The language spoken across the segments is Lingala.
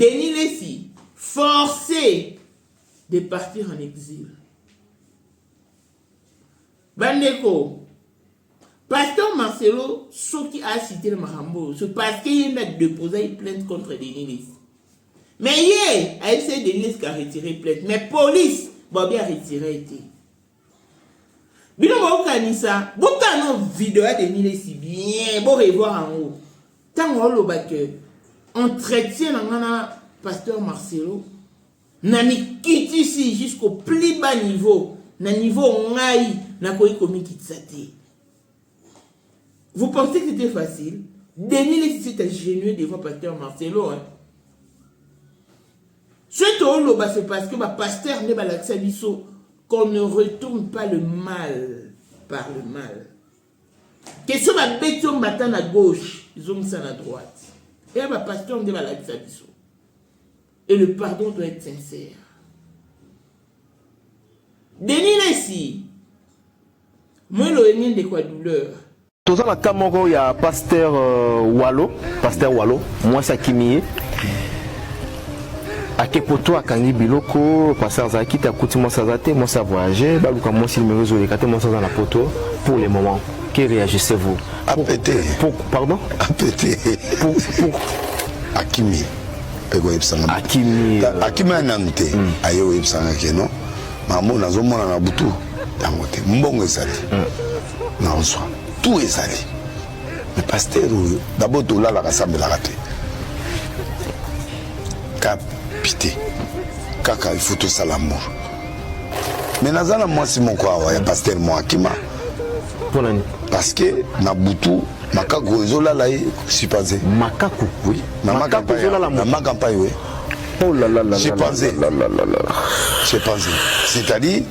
Denis Lessi, forcé de partir en exil. Bandeko, Pasteur Marcelo, ce qui a cité le Marambo, c'est parce qu'il a déposé une plainte contre Denis Lessi. Mais hier, a essayé Denis Lessi a retiré plainte. Mais police, va bien retirer. Bino ba okanisa, botano vidéo de Denis Lessi bien, bon revoir en haut. Tant on le bat que entretien dans Pasteur Marcelo, nani quitte ici jusqu'au plus bas niveau, na niveau ngai, na koi komi kitsate. Vous pensez que c'était facile? Denis Lessi s'est ingénieux devant Pasteur Marcelo. Hein? Ce c'est parce que Pasteur n'est pas l'accès qu'on ne retourne pas le mal par le mal. Question ma béton battant à gauche, ils ont mis ça à droite. Et là, Pasteur n'est pas l'accès. Et le pardon doit être sincère. Denis Lessi, moi, le de quoi douleur. Tout ça, il y a Pasteur Wallo, moi, ça qui m'y est. A Kepoto, à Kangi Biloko, Pasteur Zaki, t'as coûté mon sazate, moi ça voyageait, Balouka, moi, s'il me résout, moi, ça dans la poto, pour les moments. Que réagissez-vous? À péter. Pardon? À péter. Pour. Akimi. Akimi. Akimi a namité. Ayo Epsanga Keno. Maman, n'a pas mon butu. Tangote. Mbongo esali. Non, soit. Tout est sali. Mais Pasteur, d'abord, tout là, la rassemble la raté. Capité. Kaka, il faut tout ça l'amour. Mais Nazana, moi, c'est mon quoi, il y a Pasteur moi, Akima. Parce que Nabutu, Makaku, Zola, là, je suis passé. Makaku, oui. Makaku, Zola, là, ma campagne, oui. Oh là là là. J'ai pensé. J'ai pensé. C'est-à-dire,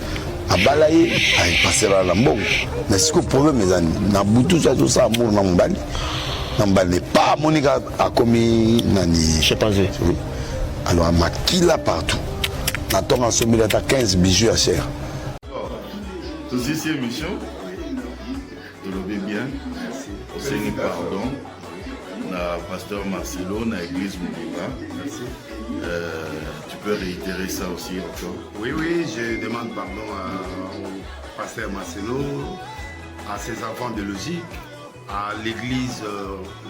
à Balaye, à passer à la mbong. Mais ce que le problème, mes amis, Nabutu, ça, tout ça, amour, Nambali. Nambali, pas Monica a commis Nani. J'ai pensé. Oui. Alors, à Makila partout. Nathan a sommet à 15 bijoux à cher. Tout ici, émission. Je le vais bien. Au Seigneur, pardon. La Pasteur Marcelo, la Église Mouliba. Tu peux réitérer ça aussi encore? Oui, je demande pardon au Pasteur Marcelo, à ses enfants de logique, à l'Église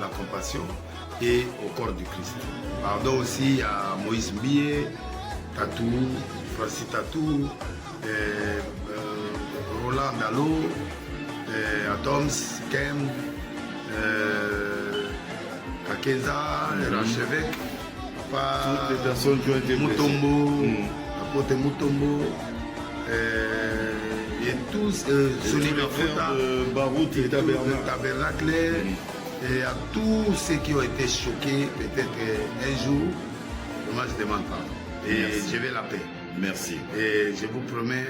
La Compassion et au corps du Christ. Pardon aussi à Moïse Mbie, Tatou, Francis Tatou, Roland Dalo, Atoms, Kem, Kakeza, l'archevêque, toutes les personnes qui ont été Mutombo, Apote Mutombo, et tous, Solina Fota, Barout et Tabernacle, et à tous ceux qui ont été choqués, peut-être un jour, moi je demande pardon. Et merci. Je vais la paix. Merci. Et je vous promets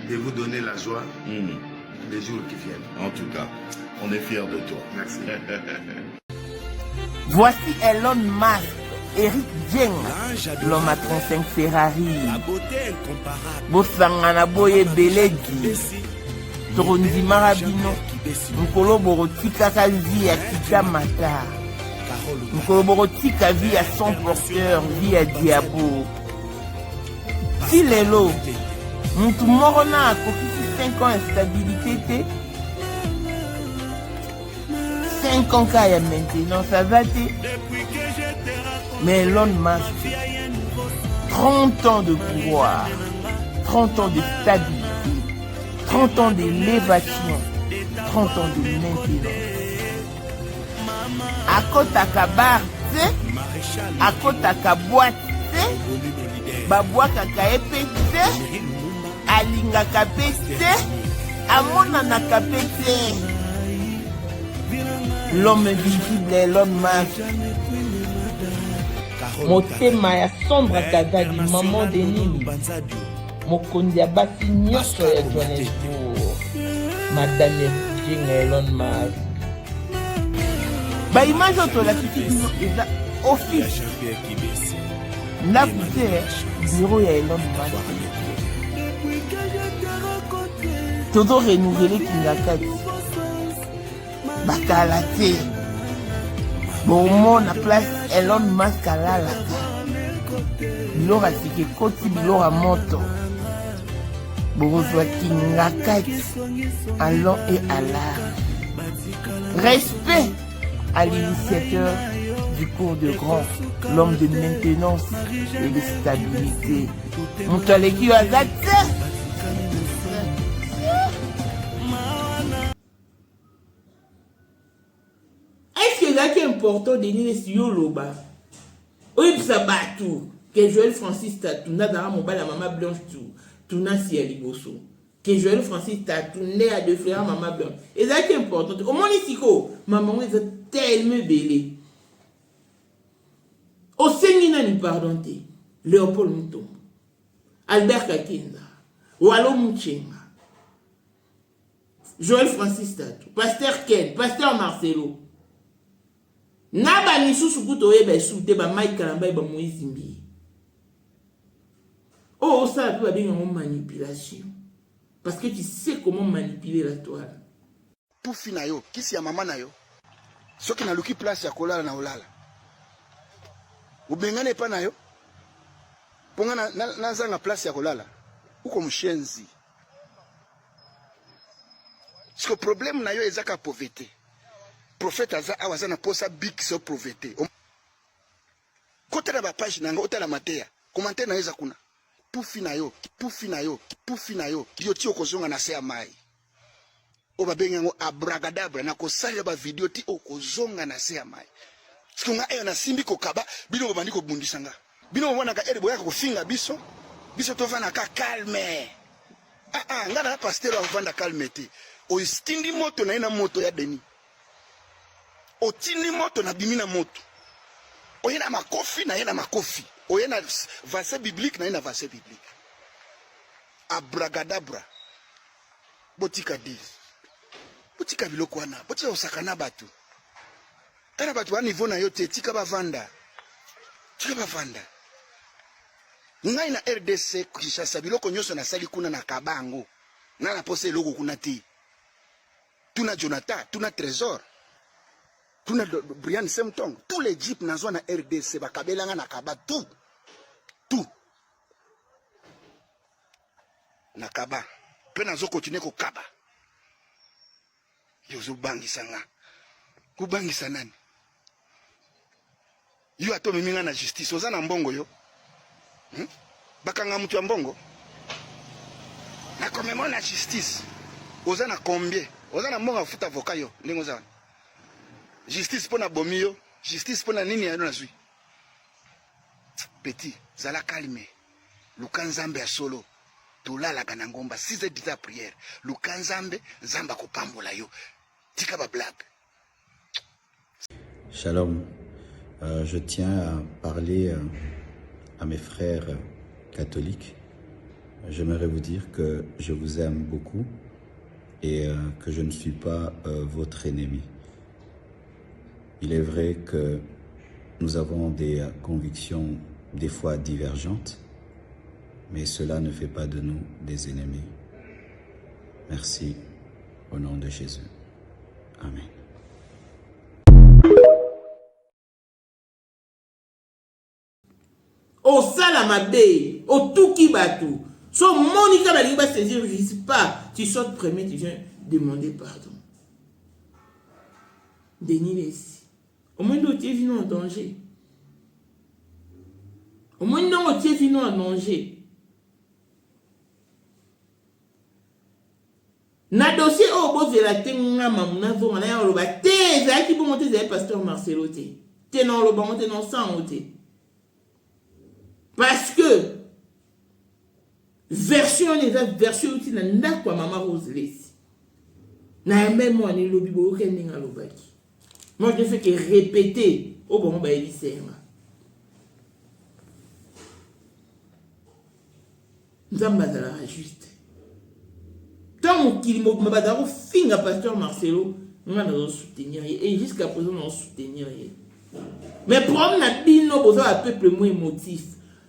de vous donner la joie les jours qui viennent. En tout cas, on est fiers de toi. Merci. Voici Elon Musk, Eric Dieng, l'homme à 35 Ferrari. Bosangana Boye Belegi, Torondi Marabino, Nkolo Borotika Kazi à Kita Mata, Nkolo Borotika vie à son porteur, vie à Diabo. Si l'élo, Moutou Morona a coquille 5 ans instabilité, 5 ans qu'il y a maintenant, ça va te. Mais Elon Musk, 30 ans de pouvoir, 30 ans de stabilité, 30 ans d'élévation, 30 ans de maintenance. À côté à bar, à côté à boîte, babois kaka épété, alinga kapété, amona na kapété. L'homme visible est l'homme Musk. Motema ya sombre kazali maman de nini. Mokondi ya basi nyonso ya Johannesburg. Madame Dieng Elon Musk. Ba image oto la petite bino eza office. Na bute bureau ya Elon Musk. Todo renouveler kingakati. Bakala te. Bon, na place Elon Musk alala. Bilora sike koti bilora moto. Borozwa kingakati. Allons et à l'art. Respect à l'initiateur du cours de grand, l'homme de maintenance et de stabilité. Montaleki Azate. Est-ce que là qui est important de dire si Yoloba? Oui, ça bat tout. Que Joël Francis Tatouna dans mon bal à maman blanche tout. Tuna si aliboso. Que Joël Francis Tatouna à deux frères maman blanche. Et ça qui est important. Au moins ici, maman est tellement belle. Au Sénina ni pardonte. Léopold Mutombo. Albert Kakinda. Walo Mouchenga. Joël Francis Tatou. Pasteur Ken. Pasteur Marcelo. Naba ni susukuto ebe soute ba Mike Kalamba ba Moïse Mbi. Oh, ça peut bien une manipulation. Parce que tu sais comment manipuler la toile. Pour finayo, qui si ya maman na yo? Ce qui n'a luki place ya kolala na olala. Ou bengane pa na yo? Ponga na zanga place ya kolala. Uko mshenzi. Parce que le problème na yo ezaka pauvreté. Prophète aza awazana posa big so pauvreté. Kote na ba page nanga otala matea. Commentaire na eza kuna. Pufi na yo. Yo ti okozonga na se ya mai. Oba benga ngo abracadabra na kosala ba video ti okozonga na se ya mai. Sikunga eyo na simbi ko kaba bino bandi ko bundisanga. Bino mwana ka erebo yako finga biso. Biso to vana ka calme. Ngana na pasteur avanda calme te. O stindi moto na ina moto ya deni. O tindi moto na bimina moto. O yena makofi na yena makofi. O yena verset biblique na yena verset biblique. Abracadabra. Botika dis. Botika biloko wana. Botika osakana batu. Tana batu wa niveau na yo te tika ba vanda. Tika ba vanda. Ngai na RDC Kinshasa biloko nyoso na sali kuna na kabango. Na na pose logo kuna ti. Tuna Jonathan, tuna Trésor. Tuna Brian Semtong, tous les jeeps na zona RDC bakabelanga na kaba tout. Na kaba. Pe nazo continuer ko kaba. Yo zo bangisa nga. Ku bangisa nani? Yo ato miminga na justice oza na mbongo yo. Bakanga mutu ya mbongo. Na komemo na justice. Oza na combien? Oza na mbongo afuta avocat yo, ndenge oza. Justice pour na bomio, justice pour na nini ya na zui. Petit, zala calme. Lukanzambe ya solo. Tulala kana ngomba 6 heures de prière. Lukanzambe zamba kopambola yo. Tika ba blague. Shalom. Je tiens à parler à mes frères catholiques. J'aimerais vous dire que je vous aime beaucoup et que je ne suis pas votre ennemi. Il est vrai que nous avons des convictions des fois divergentes, mais cela ne fait pas de nous des ennemis. Merci au nom de Jésus. Amen. Au salamabe, au tuki batou. So Monica va dire saisir, je ne sais pas. Tu sautes premier, tu viens demander pardon. Denis Lessi. Au moins, tu es venu en danger. Au moins, non, tu es venu en danger. Na dossier au bout de la tenga mamuna zo na ya loba te za ki bon monter za pasteur Marcelo te. Te non loba monter non sans te. Parce que version les version uti na ndakwa mama Rose Lessi. Na même moi ni lobi bo keninga lobaki. Moi, je ne fais que répéter au bon bah il nous avons la juste. Tant qu'il m'a badaro finga pasteur Marcelo, nous allons soutenir et jusqu'à présent nous soutenir. Mais problème n'a bino boza un peuple moins émotif.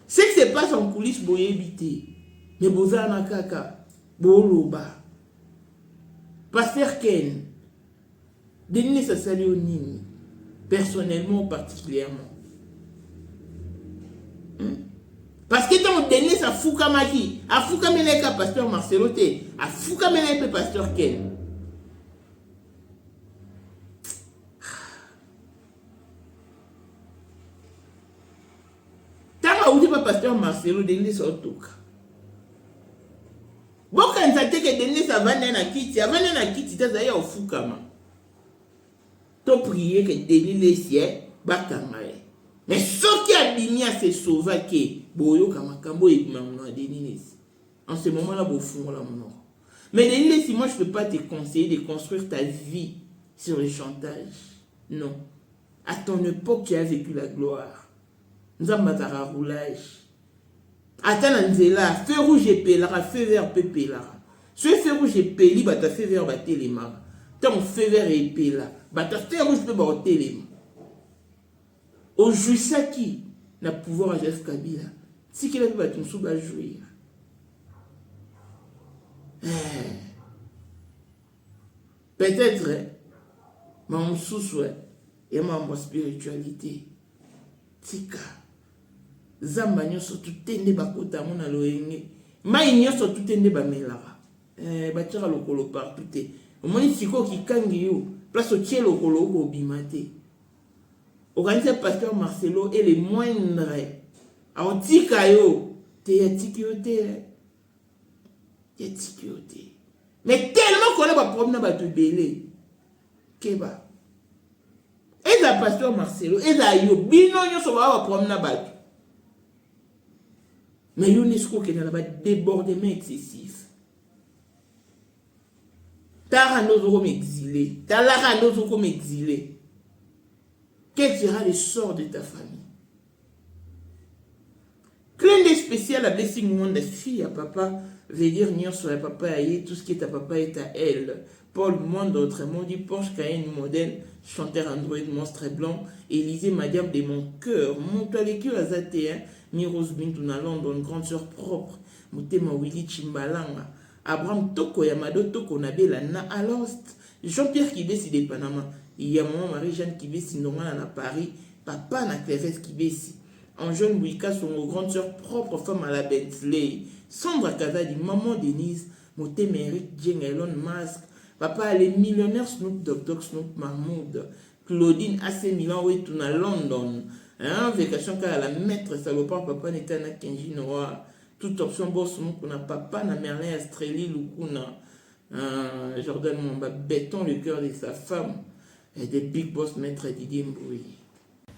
Ce qui se passe en coulisses boye éviter. Mais boza na kaka boloba. Pasteur Ken. Denis sa sali au nini. personnellement particulièrement. Parce que dans le dernier, ça fout comme qui a fou comme il est pasteur Marcelo, a fou comme il est pasteur Ken. Tant que pas pasteur Marcelo, dernier ça tout cas. Bon quand ça te que dernier ça va na kiti, avant na kiti ça y a au fou comme. To prier que dernier les cieux bakamaye. Mais ce qui a bimi à se sauver, que boyo kamakambo et maman Denis. En ce moment-là, beau fond là mon. Mais Denis, si moi je peux pas te conseiller de construire ta vie sur le chantage, non. À ton époque, tu as vécu la gloire. Nous avons un roulage. Attends, Nzela, feu rouge et pélara, feu vert pélara. Ce feu rouge et péli, bah ta feu vert bah téléma. Ton feu vert et péla, bah ta feu rouge peut bah téléma. Aujourd'hui, ça qui n'a pouvoir à Jeff Kabila, si qu'il a pu battre un sou, va jouir. Peut-être, mais on sous-souhait, et ma spiritualité. Tika. Zamba nyoso tutende bakota mona loenge. Mai nyoso tutende ba melara. Batira lokolo partout te. Omoni siko ki kangi yo, place au ciel lokolo ko bimate. Organiser pasteur Marcelo est le moindre. Alors, Tikayo, t'es Tikioté. T'es Tikioté. Mais tellement qu'on a pas problème à te belé. Keba. Et la pasteur Marcelo, et la yo, bino yo so va problème à battre. Mais l'UNESCO qui n'a pas débordement excessif. T'as nos euros m'exiler. T'as la nos euros m'exiler. Quel sera le sort de ta famille? Clin d'œil spécial à Blessing Monde, fille à papa, veut dire nion sur la papa aïe, tout ce qui est à papa est à elle. Paul Monde, autrement dit Porsche Cayenne modèle, chanteur Android monstre blanc, Élisée Madiam de mon cœur, mon toilécure à Zatéen, Miros Bintouna London, grande sœur propre, Moutema Willy Chimbalanga, Abraham Toko Yamado Toko Nabela Na Alost, Jean-Pierre qui décide de Panama. Il y a maman Marie-Jeanne qui bécit normal à Paris, papa na Clérès qui bécit. En jeune Wicca, son grande sœur propre femme à la Bentley. Sandra Kazadi, maman Denise, Moté Méric, Jane Elon Musk, papa les millionnaires Snoop Dogg, Snoop Mahmoud, Claudine AC Milan, oui, tout à London. Hein, vacation car la maître salopard, papa n'était na Kenji Noir. Toute option boss, on a papa na Merlin Astreli, Lukuna. Jordan Mamba, béton le cœur de sa femme. Et des big boss maître Didier Mbouy.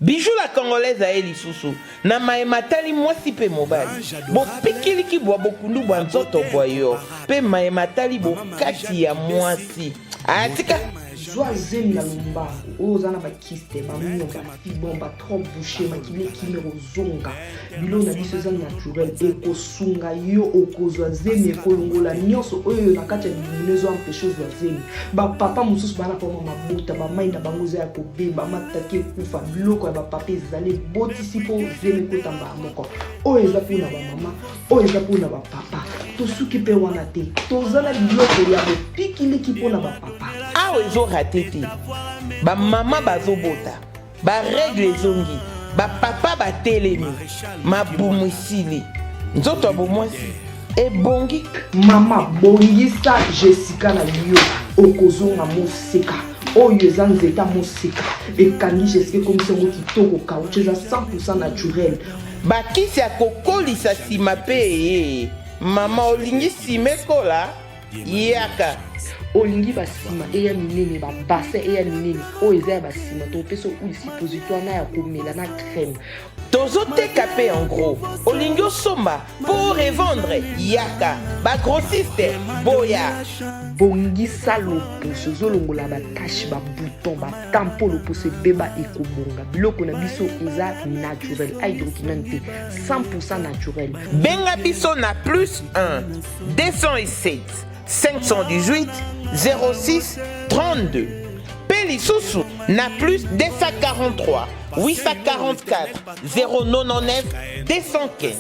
Bijou la congolaise à Eli Soussou. Na maematali mwasi pe mobali. Bo pikili ki bwa bokundu bwa nzoto boyo. Pe maematali bo kati ya mwasi. Atika. Joa zemi na lumbaku. Ozana ba kiste, ba mionga, fibon, ba trop bouché, ma kile kimero zonga. Bilo na biso za naturel. Eko sunga yo okozwa zemi ekolongola nyonso oyo na kati ya bimunezo empêche zwa zemi. Ba papa mususu bana pa mama buta, ba mainda bangoza ya kobeba, mataki kufa biloko ya ba papa ezale botisi po zemi kotamba moko. Oyo eza pona ba mama, oyo eza pona ba papa. Tosuki pe wana te. Tozala biloko ya bopikili ki pona ba papa. Awa ezo raté te. Ba mama bazobota. Ba règle zongi. Ba papa ba telemi. Ma boumisili. Nzoto bomwasi. E bongi. Mama bongisa Jessica na yo. Okozonga moseka. Oyo eza nzeta moseka. Ekangi Jessica comme songo kitoko kauche eza 100% naturel. Bakisi ya kokolisa sima pe. Mama olingi sime kola. Yaka. Olingi basima eya minene ba bassin eya minene o eza basima to peso ou suppositoire na ya komela na crème. Tozo TKP en gros. Olingi somba pour revendre yaka. Ba grossiste boya. Bongi salo poso zolongola ba tache ba bouton ba tampo lo pose beba ekobonga. Biloko na biso eza naturel. Ay documenté 100% naturel. Benga biso na plus 1 207 518 06 32. Pélissousou na plus 243 844 099 215.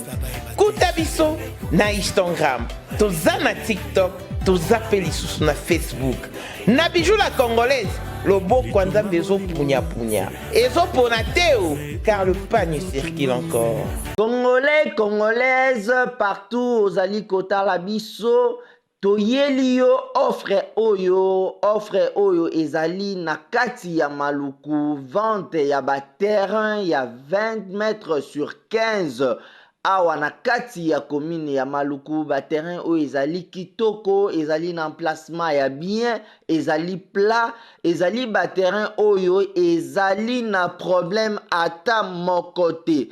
Koutabiso na Instagram. Toza na TikTok. Toza Pélissousou na Facebook. Na Bijou la Congolaise. loboko nzambe ezopunya-punya ezopona te o, car le pagne circule encore. Congolais, Congolaises, partout ozali kotala biso, toyeli yo offre oyo ezali na kati ya maluku, vente ya terrain ya 20 mètres sur 15 awa na kati ya commune ya maluku. Terrain oyo ezali kitoko, ezali na emplacement ya bien, ezali plat, ezali terrain oyo ezali na problème ata moko te.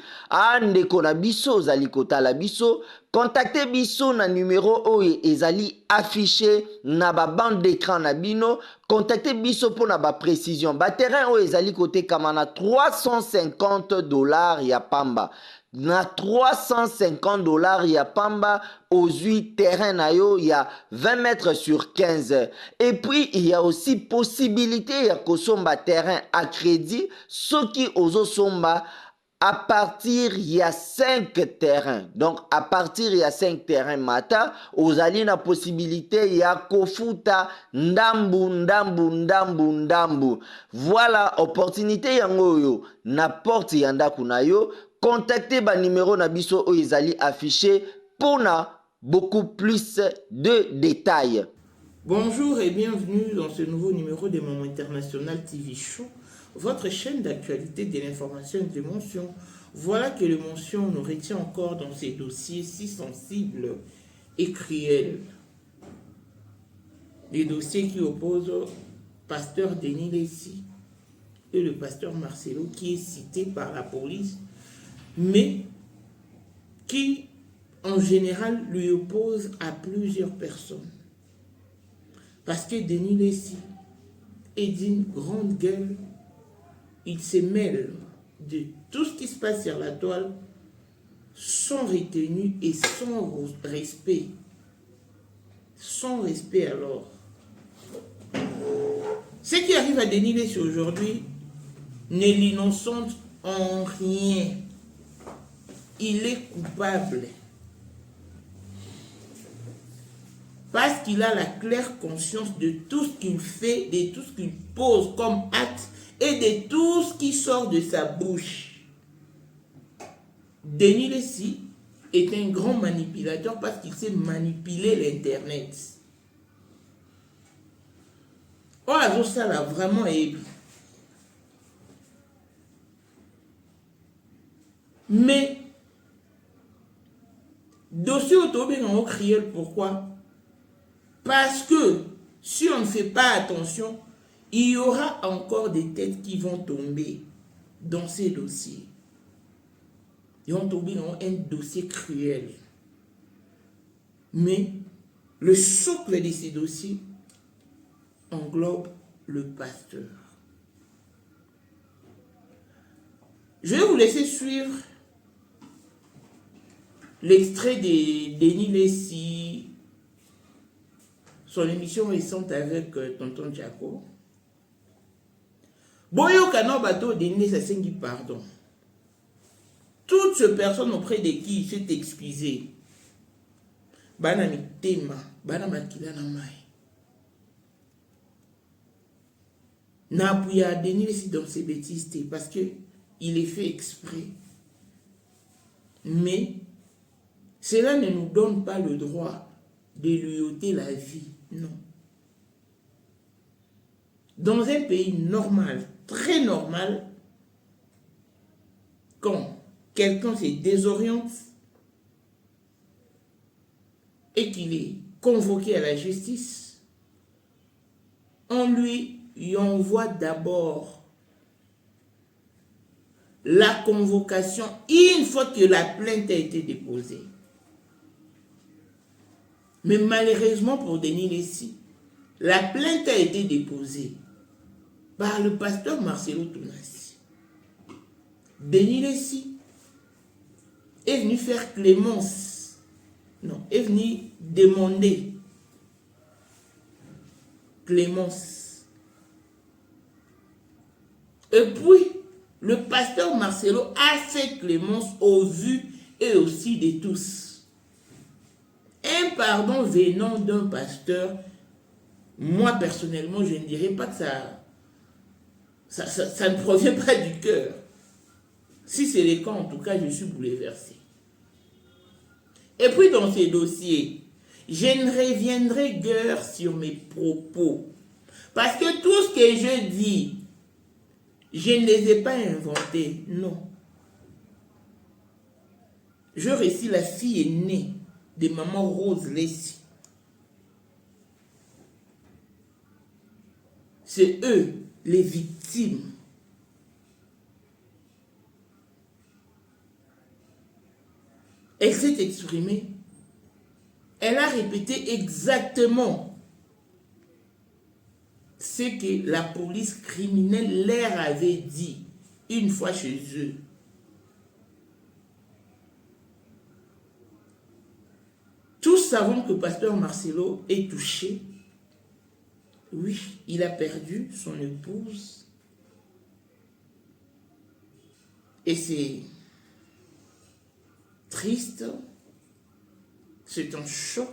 Ndeko na biso ozali kotala biso, contactez biso na numéro oyo ezali affiché na bande d'écran na bino. Contactez biso pour na précision. Terrain oyo ezali kotekama na $350 ya pamba. Na $350 ya pamba aux 8 terrains na yo ya 20 mètres sur 15. Et puis il y a aussi possibilité ya kosomba terrain à crédit, soki ozo somba à partir il y a 5 terrains. Donc à partir il y a 5 terrains mata, ozali na possibilité ya kofuta ndambu. Voilà opportunité yango yo na porte yanda kuna yo. Contactez ba numéro na biso oyo ezali affiché pour na beaucoup plus de détails. Bonjour et bienvenue dans ce nouveau numéro de Moment International TV Show, votre chaîne d'actualité, de l'information et de l'émotion. Voilà que l'émotion nous retient encore dans ces dossiers si sensibles et cruels. Les dossiers qui opposent le pasteur Denis Lessi et le pasteur Marcelo, qui est cité par la police, mais qui en général lui oppose à plusieurs personnes. Parce que Denis Lessi est d'une grande gueule, il se mêle de tout ce qui se passe sur la toile sans retenue et sans respect. Sans respect alors. Ce qui arrive à Denis Lessi aujourd'hui ne l'innocente en rien. Il est coupable. Parce qu'il a la claire conscience de tout ce qu'il fait, de tout ce qu'il pose comme acte et de tout ce qui sort de sa bouche. Denis Lessi est un grand manipulateur parce qu'il sait manipuler l'Internet. Oh, ça l'a vraiment aidé. Mais, dossier autobé en crié, pourquoi? Parce que si on ne fait pas attention, il y aura encore des têtes qui vont tomber dans ces dossiers. Ils vont tomber dans un dossier cruel. Mais le socle de ces dossiers englobe le pasteur. Je vais vous laisser suivre l'extrait de Denis Lessi, son émission récente avec Tonton Jaco. Boyo Kano Bato Denis Lessi dit pardon. Toutes ces personnes auprès de qui il s'est excusé. Bana mitema, bana makila na mai. N'appuya Denis Lessi dans ses bêtises parce que il est fait exprès. Mais cela ne nous donne pas le droit de lui ôter la vie. Non. Dans un pays normal, très normal, quand quelqu'un se désoriente et qu'il est convoqué à la justice, on lui envoie d'abord la convocation une fois que la plainte a été déposée. Mais malheureusement pour Denis Lessi, la plainte a été déposée par le pasteur Marcelo Tounassi. Denis Lessi est venu faire clémence. Non, est venu demander clémence. Et puis, le pasteur Marcelo a fait clémence au vu et aussi de tous. Un pardon venant d'un pasteur, moi personnellement, je ne dirais pas que Ça ne provient pas du cœur. Si c'est le cas, en tout cas, je suis bouleversé. Et puis dans ces dossiers, je ne reviendrai guère sur mes propos. Parce que tout ce que je dis, je ne les ai pas inventés. Non. Je récite la fille aînée de maman Rose Lessie. C'est eux, les victimes. Elle s'est exprimée. Elle a répété exactement ce que la police criminelle leur avait dit une fois chez eux. Tous savons que Pasteur Marcelo est touché. Oui, il a perdu son épouse. Et c'est triste. C'est un choc.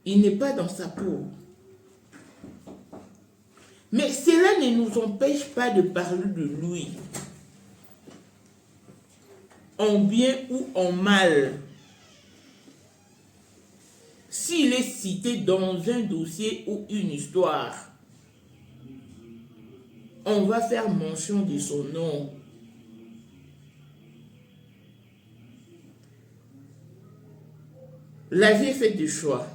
Il n'est pas dans sa peau. Mais cela ne nous empêche pas de parler de lui. En bien ou en mal. S'il est cité dans un dossier ou une histoire, on va faire mention de son nom. La vie est faite de choix.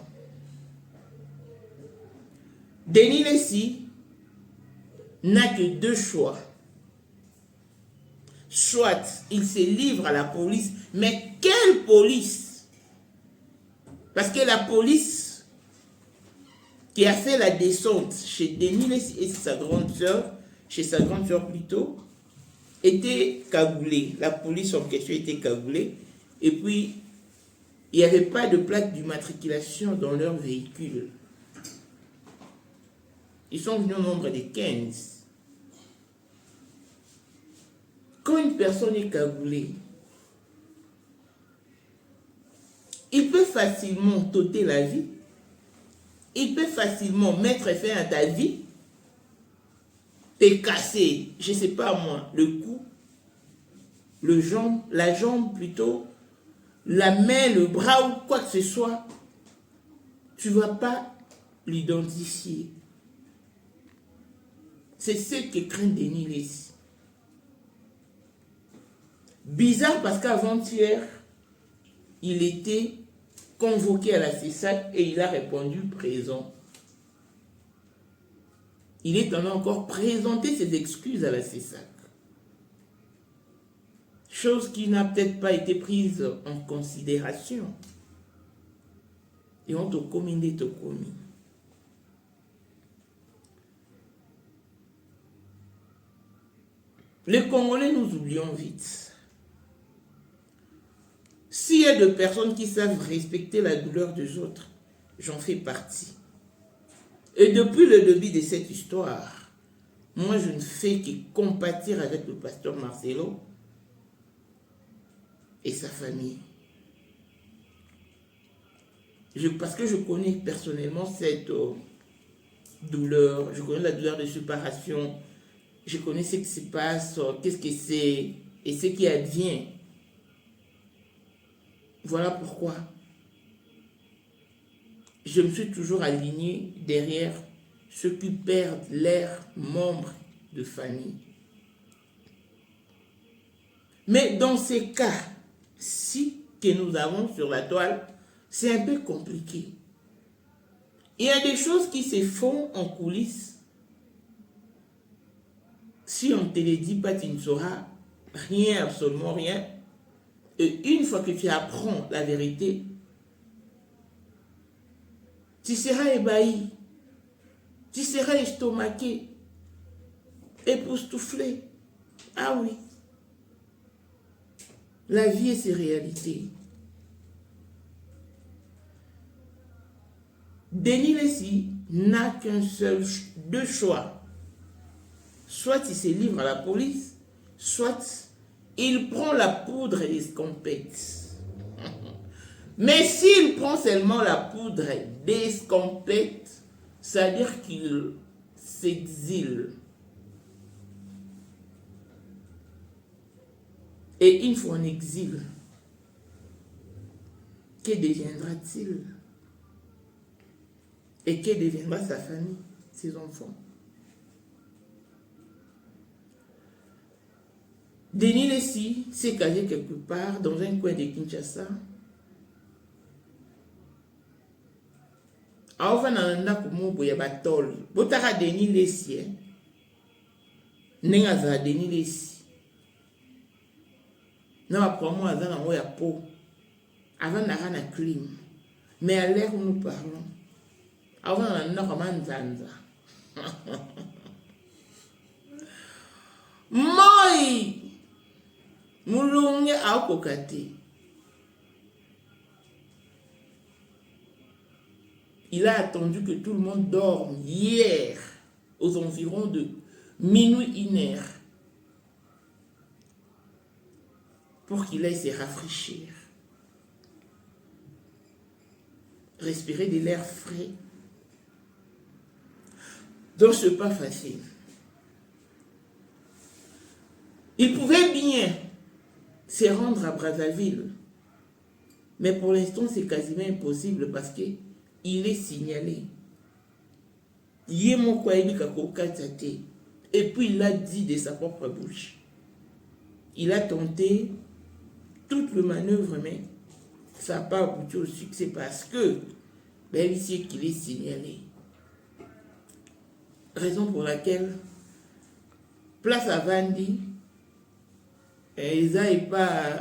Denis Lessie n'a que deux choix. Soit il se livre à la police, mais quelle police? Parce que la police qui a fait la descente chez Denis Lessie et sa grande sœur, chez sa grande sœur plutôt, était cagoulée. La police en question était cagoulée. Et puis, il n'y avait pas de plaque d'immatriculation dans leur véhicule. Ils sont venus au nombre de 15. Quand une personne est cagoulée, il peut facilement t'ôter la vie. Il peut facilement mettre fin à ta vie, te casser, je ne sais pas moi, le cou, la jambe plutôt, la main, le bras ou quoi que ce soit. Tu ne vas pas l'identifier. C'est ce que craint Denis Lessie. Bizarre parce qu'avant-hier, il était convoqué à la CESAC et il a répondu présent. Il est en encore présenté ses excuses à la CESAC. Chose qui n'a peut-être pas été prise en considération. Et on te commis, te commis. Les Congolais, nous oublions vite. S'il y a de personnes qui savent respecter la douleur des autres, j'en fais partie. Et depuis le début de cette histoire, moi je ne fais que compatir avec le pasteur Marcelo et sa famille. Parce que je connais personnellement cette douleur, je connais la douleur de séparation, je connais ce qui se passe, qu'est-ce que c'est et ce qui advient. Voilà pourquoi je me suis toujours aligné derrière ceux qui perdent leurs membres de famille. Mais dans ces cas-ci que nous avons sur la toile, c'est un peu compliqué. Il y a des choses qui se font en coulisses. Si on ne te les dit pas, tu ne sauras rien, absolument rien. Et une fois que tu apprends la vérité, tu seras ébahi, tu seras estomaqué, époustouflé. Ah oui, la vie et ses réalités. Denis Lessie n'a deux choix. Soit il se livre à la police, soit il prend la poudre d'escampette. Mais s'il prend seulement la poudre d'escampette, c'est-à-dire qu'il s'exile. Et une fois en exil, que deviendra-t-il? Et que deviendra sa famille, ses enfants? Denis Lessi s'est casé quelque part dans un coin de Kinshasa. Avant d'en comme boya batol, botara Denis Lessi, n'engaza Denis Lessi. Non, ma promo a dans la peau. Avant d'avoir un clim. Mais à l'heure où nous parlons, avant d'en avoir un zanza. Moi! Moulonge a kokate. Il a attendu que tout le monde dorme hier aux environs de minuit 1h pour qu'il aille se rafraîchir, respirer de l'air frais. Donc ce n'est pas facile. Il pouvait bien se rendre à Brazzaville. Mais pour l'instant, c'est quasiment impossible parce qu'il est signalé. Et puis il a dit de sa propre bouche. Il a tenté toute le manœuvre, mais ça n'a pas abouti au succès parce que il sait qu'il est signalé. Raison pour laquelle, place à Vandi, ils n'avaient pas.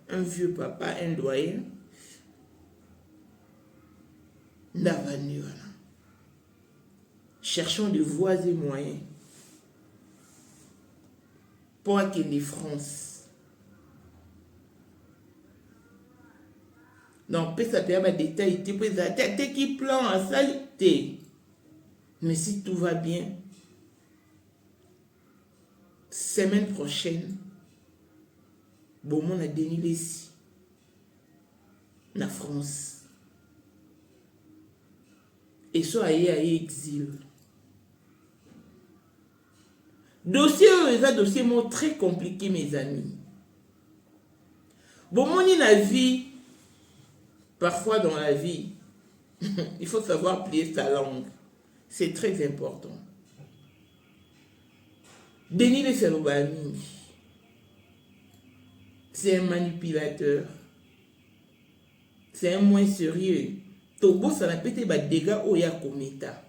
Un vieux papa, un doyen. Cherchons des voies et moyens pour acquérir France. Donc, ça peut avoir des détails, qui plan à saleté. Mais si tout va bien, semaine prochaine, bon, on a Denis Lessi, la France. Et soit ailleurs à exil. Dossier, c'est un dossier très compliqué, mes amis. Bon, mon la vie, parfois dans la vie, il faut savoir plier sa langue. C'est très important. Denis Lessi, c'est un manipulateur. C'est un moins sérieux. Togo, ça n'a pas été des dégâts au Yakometa.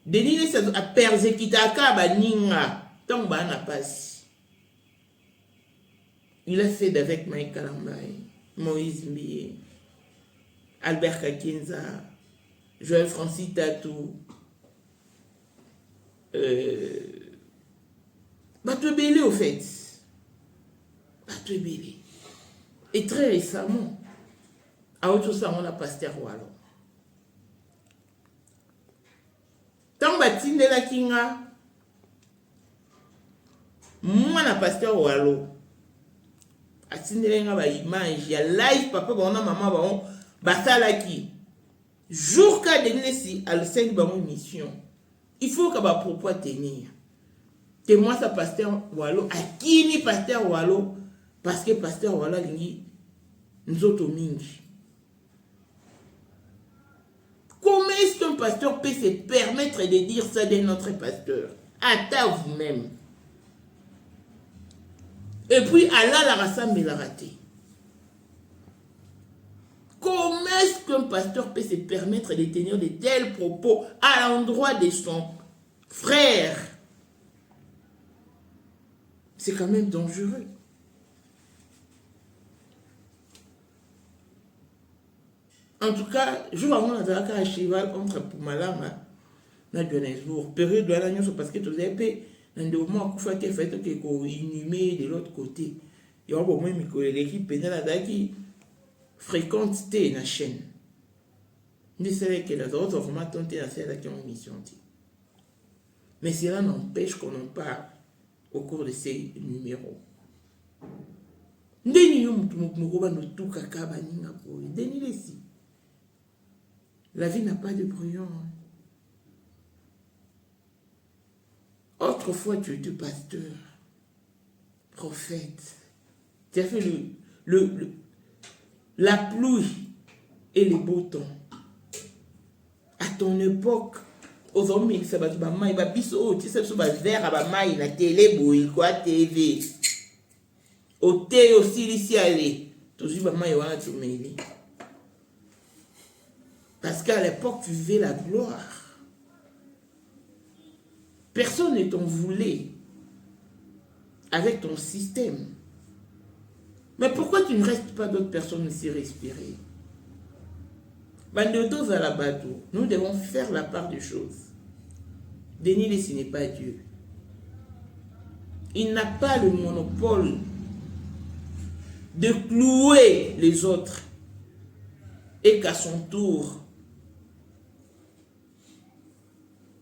Denis Lessi a persécuté Ninga. Tant que n'a pas. Il a fait avec Mike Kalambaye, Moïse Mbié, Albert Kakenza, Joël Francis Tatou, Batouebélé au fait. Batouebélé. Et très récemment, à autre chose, on a Pasteur Walo. Tant que la Kinga, moi, na Pasteur Walo, atindela ba image ya live papa ba ona maman ba on basalaki jour ka Denis Lessi al 5 ba mon mission. Il faut que ba propos tenir. Que moi ça Pasteur Walo akini Pasteur Walo parce que Pasteur Walo lingi nzoto mingi. Comment est-ce qu'un pasteur peut se permettre de dire ça de notre pasteur? À vous-même. Et puis Allah la rassemble la raté. Comment est-ce qu'un pasteur peut se permettre de tenir de tels propos à l'endroit de son frère? C'est quand même dangereux. En tout cas, je vois un cheval entre Pumalama et Johannesburg. Période de l'année, parce que tout le monde dans le moment où il fait inhumé de l'autre côté. Il y a au moins l'équipe pénale qui fréquente la chaîne. Mais c'est que les autres ont vraiment tenté à faire la mission. Mais cela n'empêche qu'on en parle au cours de ces numéros. Denis Lessi. La vie n'a pas de brouillon. Autrefois, tu étais pasteur, prophète. Tu as fait la pluie et les beaux temps. À ton époque, aux hommes, ils savent que maman, il va biso, tu sais, sur ma verre à maman, il a télé, bouille, quoi, TV. Au thé aussi, ici, allez. Toujours, maman, il va tout mêler. Parce qu'à l'époque, tu vivais la gloire. Personne ne t'en voulait avec ton système. Mais pourquoi tu ne restes pas d'autres personnes ici respirer? Bandotos à la bateau, nous devons faire la part des choses. Denis, ce n'est pas Dieu. Il n'a pas le monopole de clouer les autres et qu'à son tour,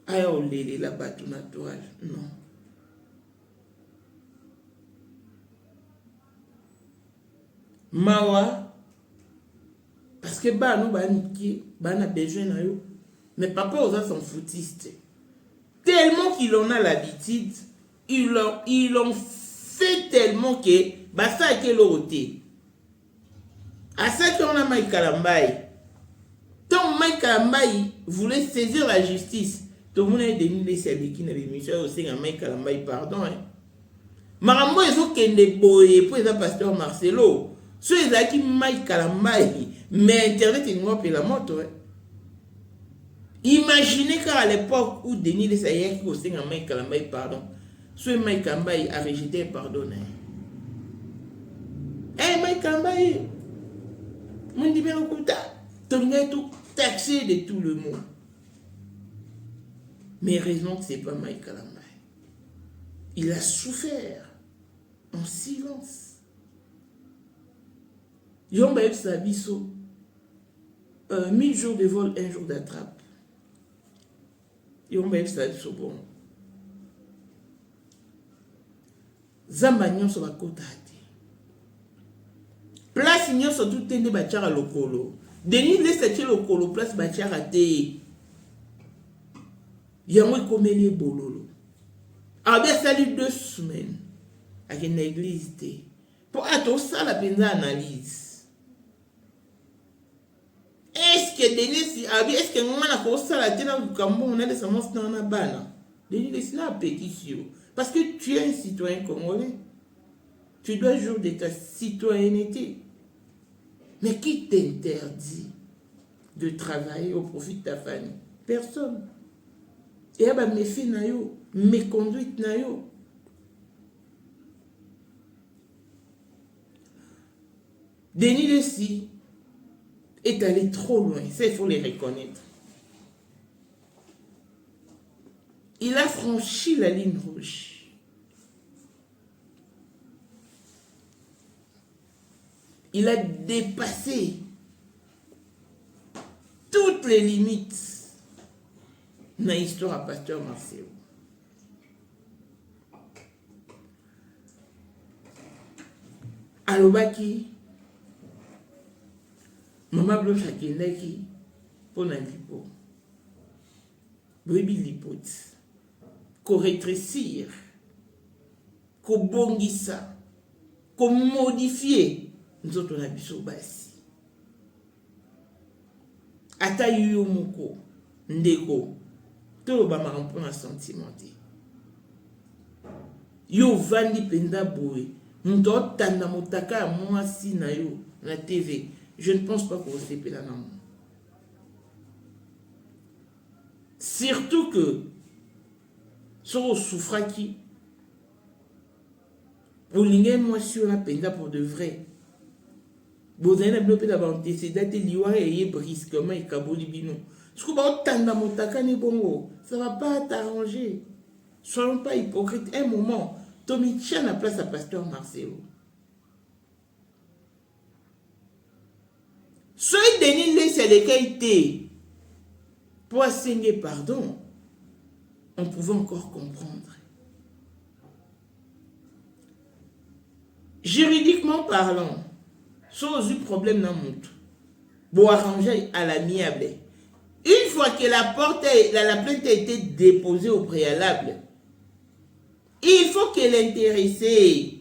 aïe, la bateau naturelle. Non. Mawa, parce que nous avons besoin de nous. Mais papa aux sont foutistes. Tellement qu'il en a l'habitude, ils l'ont fait tellement que ça a été l'autre. À ça qu'on a Mike Kalambaye. Tant Mike Kalambaye voulait saisir la justice, tout le monde a dénié ses béquines avec Michel aussi à Mike Kalambaye, pardon. Marambo ils ont qu'un boy pour les pasteur Marcelo. Ceux qui Mike Kalambaye, mais Internet est noir pour la moto. Imaginez qu'à l'époque où Denis de Sayer qui aussi à Mike Kalambaye, pardon, ce Mike Kalambaye a rejeté pardon. Mike Kalambaye, mon dit bien au coup tout taxé de tout le monde. Mais heureusement que ce n'est pas Mike Kalambaye. Il a souffert en silence. Yomba Sabiso, 1000 jours de vol, 1 jour d'attrape. Yomba Sabiso, bon. Zambagnon sur la côte. Place Nyon sur tout le bachara lokolo. Denis laisse le colo, place bachara te. Yamwe komeli bololo. A bien salut 2 semaines. Avec une église. Pour attendre ça, la peine d'analyse. Est-ce que Denis, est-ce que nous avons ça la tête dans le Cameroun, on a des semences dans la banane? Denis, c'est une pétition. Parce que tu es un citoyen congolais. Tu dois jouer de ta citoyenneté. Mais qui t'interdit de travailler au profit de ta famille? Personne. Et bah mes faits nayo, mes conduites nayo. Denis Lessi est allé trop loin, ça il faut les reconnaître. Il a franchi la ligne rouge. Il a dépassé toutes les limites dans l'histoire à Pasteur Marcelo. Alobaki, Maman Blanche Akendaki, pour l'antipo. Bébé l'hypothèse. Qu'on rétrécir, qu'on bongissa, qu'on modifie, nous autres on a biso basi. Ata yuyo moko, ndeko, tout le bama rampon a sentimenté. Yo vandi penda boue, m'to tanda motaka moi si na yo, na TV. Je ne pense pas qu'on se là non. Surtout que, sur le souffraki, vous l'ingez moi sur la peine pour de vrai. Vous avez développé d'abord antécédent et l'IWA et brisquement et kabolibino. Ce que vous avez dans mon takane bongo, ça ne va pas t'arranger. Soyons pas hypocrites. Un moment, Tommy Chan a place à Pasteur Marcelo. Soyez Denis c'est les qualités. Pour assigner pardon, on pouvait encore comprendre. Juridiquement parlant, sans eu problème dans le monde, pour arranger à l'amiable, Une fois que la plainte a été déposée au préalable, il faut que l'intéressé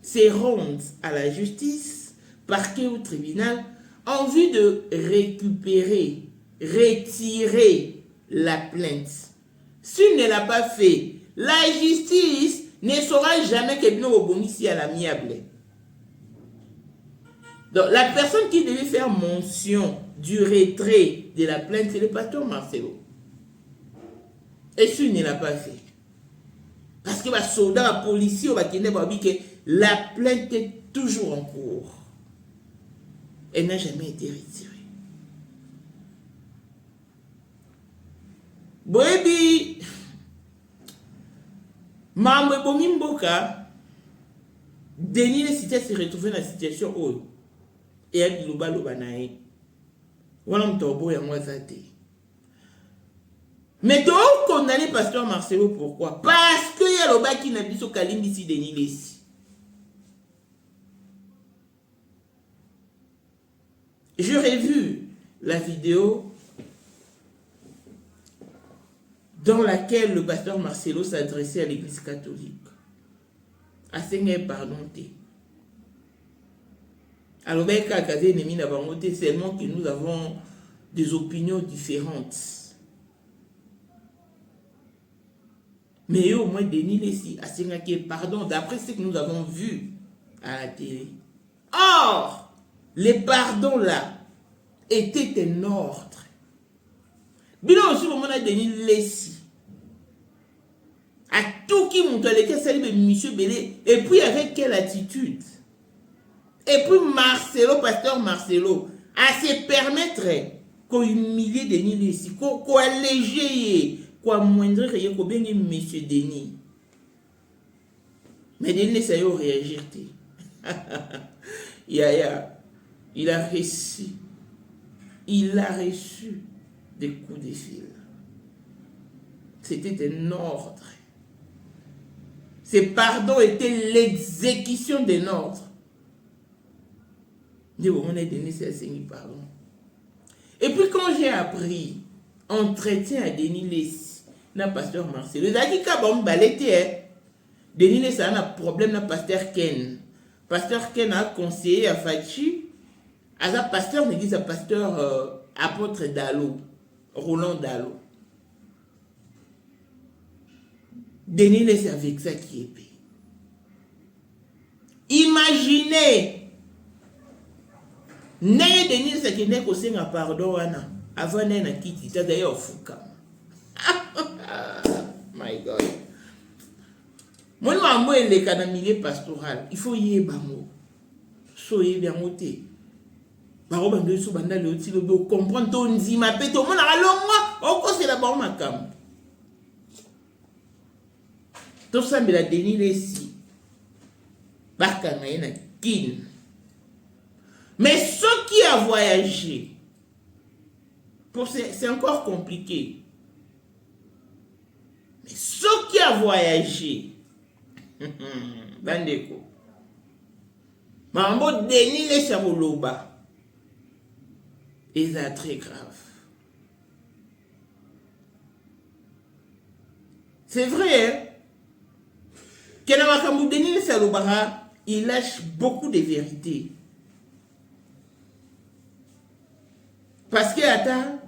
se rende à la justice, parquet ou tribunal, en vue de récupérer, retirer la plainte. S'il ne l'a pas fait, la justice ne saura jamais que nous obéissons ici à l'amiable. Donc, la personne qui devait faire mention du retrait de la plainte, c'est le pasteur Marcelo. Et s'il ne l'a pas fait, parce que les soldats, les policiers, la plainte est toujours en cours. Elle n'a jamais été retirée. Boebi, Mambo Bomimboka, Denis le cité s'est retrouvé dans la situation où et a dit loba loba nae. Voilà un tobo et moi zate. Mais tu as condamné pasteur Marcelo pourquoi? Parce que y a loba qui n'a pas sur Kalimbi si Denis Lessi. J'aurais vu la vidéo dans laquelle le pasteur Marcelo s'adressait à l'église catholique. À Seigneur pardonner. Alors, seulement que nous avons des opinions différentes. Mais au moins, Denis Lessi a Seigneur pardon d'après ce que nous avons vu à la télé. Or, les pardons là étaient un ordre. Bilan aussi, au moment de Denis Lessi. À tout qui monte à l'école, c'est monsieur Belé. Et puis, avec quelle attitude? Et puis, Marcelo, pasteur Marcelo, à se permettre qu'on humilie Denis Lessi, qu'on alléger, qu'on moindre, qu'on bien monsieur Denis. Mais Denis Lessi a réagi. Il a reçu. Il a reçu des coups de fil. C'était un ordre. Ces pardons étaient l'exécution d'un ordre. On a donné ces signes pardon. Et puis quand j'ai appris entretien à Denis Lessi, na pasteur Marcelo, il a dit qu'il balete. Denis Lessi a un problème na pasteur Ken. Pasteur Ken a conseillé à Fachi, à sa pasteur l'église à pasteur apôtre Dalo, Roland Dalo. Denis Lessi avec ça qui est payé. Imaginez Naye Denis Lessi qui n'est qu'au Seigneur pardon avant n'a quitté ça d'ailleurs fouka. My God. Moi moi les canaux milieu pastoral, il faut y bango. Soyez bien moté. Baro bando sou banda le outil le comprendre ton nzima pe to mona alonga o ko c'est la ba makam. Tout ça mais la Denis Lessi. Baka na kin. Mais ceux qui a voyagé, c'est encore compliqué. Mais ceux qui a voyagé, bandeko, mambo Denis Lessi Loba, et c'est très grave. C'est vrai, hein? Que Denis Lessi Loba, il lâche beaucoup de vérités. Parce que attends,